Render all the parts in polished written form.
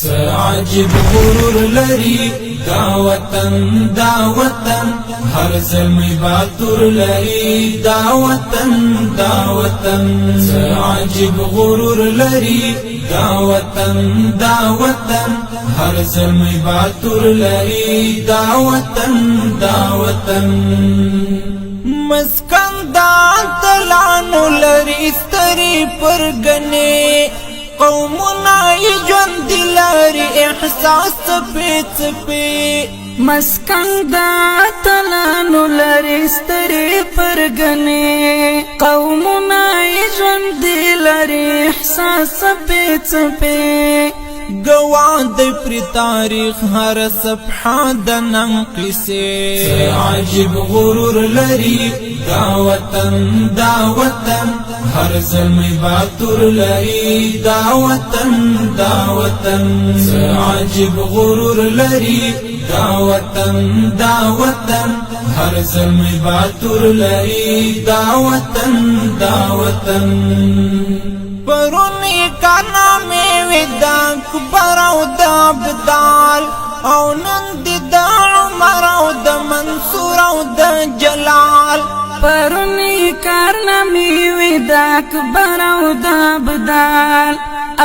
عجب غرور لري دا وطن هر زلمی باتور لري دا وطن عجب غرور لري دا وطن هر زلمی باتور لري دا وطن مسکن دا تلانو لري ستري پرگنه قومنا يجون دلاري احساس څپې مسکن دا تلانو لري ستري پرگنه قومنا يجون دلاري احساس څپې گواد پر تاریخ هر صفحه د نن قصه عجب غرور لري دا وطن هر زلمی باتور لري دا وطن عجب غرور لري دا وطن هر زلمی باتور لري دا وطن پرونی کانا میں ودا کبر او دا بدال او نن دا عمر او دا منصور او دا جلال پرونی کارنامی ودا کبر او دا بدال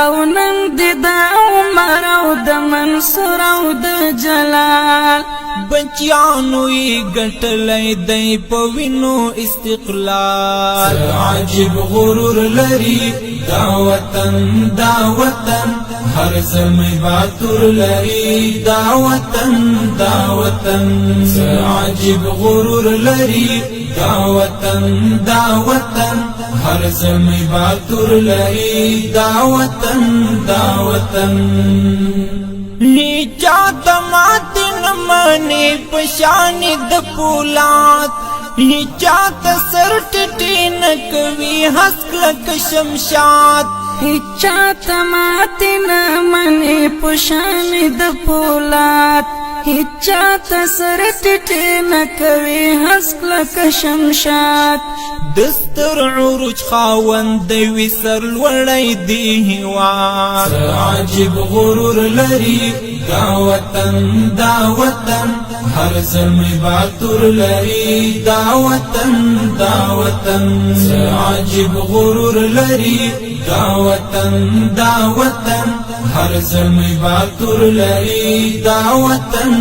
او نن دا عمر او دا منصور او دا جلال بچیانو ی گٹلی دی پوینو استقلال عجب غرور لري دا وطن هر زلمی باتور لري دا وطن عجب غرور لري دا وطن هر زلمی باتور لري دا وطن نیچا دمات نمانی پشانی د پولاد نیچا تسر ٹٹی نکوی حسک لک شمشاد هیچا تماتی نمانی پشانی د پولاد هیچا تسر ٹٹی نکوی حسک لک شمشاد دستر عروج خاوند وی سر لوړی دی هوار عجب غرور لري دا وطن هر زلمی باتور لري دا وطن عجب غرور لري دا وطن هر زلمی باتور لري دا وطن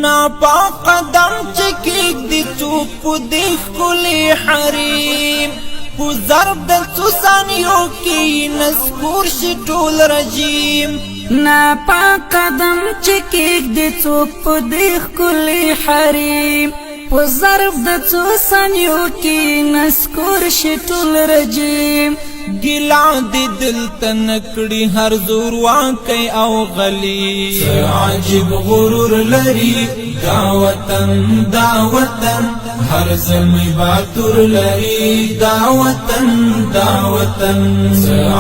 ناپا قدم چکیگ دی چوپ دیخ کلی حریم پو ضرب دل سوسانیو کی نسکور شٹول رجیم ناپا قدم چکیگ دی چوپ دیخ کلی حریم پو ضرب دل سوسانیو کی نسکور شٹول رجیم گلا دی دل تنکڑی ہر زور واقعی او غلی عجب غرور لري دا وطن هر زلمی باتور لري دا وطن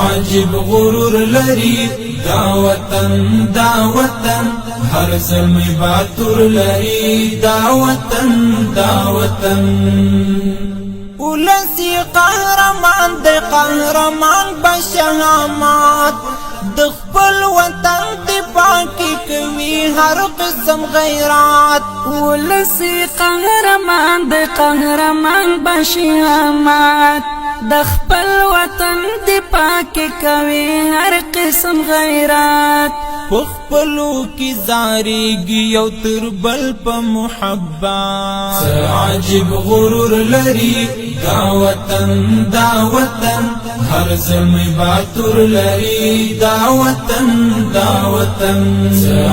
عجب غرور لري دا وطن هر زلمی باتور لري دا وطن ولسی قهرمان دی قهرمان بشهامات د خپل وطن دفاع کی کوي هر قسم غیرات ولسی قهرمان دی قهرمان بشهامات د خپل وطن دفاع کی کوي هر قسم غیرات خپلو کی زاریگی یو تربل پا محبت عجب غرور لري دا وطن هر زلمی باتور لري دا وطن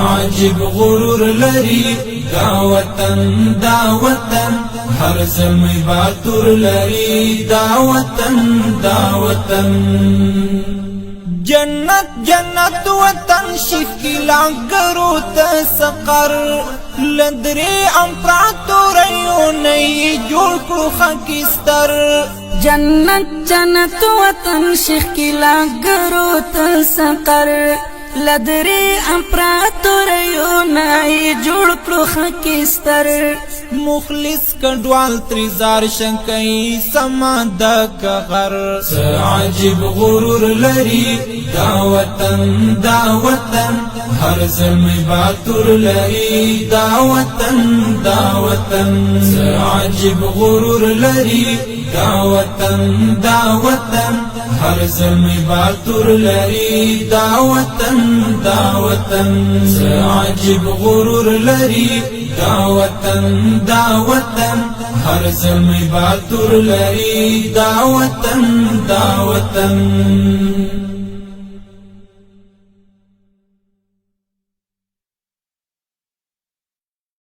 عجب غرور لري دا وطن هر زلمی باتور لري دا وطن جنت وطن شکلا گرو تسقر لدری امپراتوریو نئی جوڑ کرو خاکستر جنت وطن شکلا گرو تسقر لدري امپراتوریو نای جوړ کړو خکستر مخلص کډوال تریزار شنکای سما د کغر عجیب غرور لري دا وطن هر زلمی باتور لري دا وطن عجیب غرور لري دا وطن هر زلمی باتور لري دا وطن عجیب غرور لري دا وطن هر زلمی باتور لري دا وطن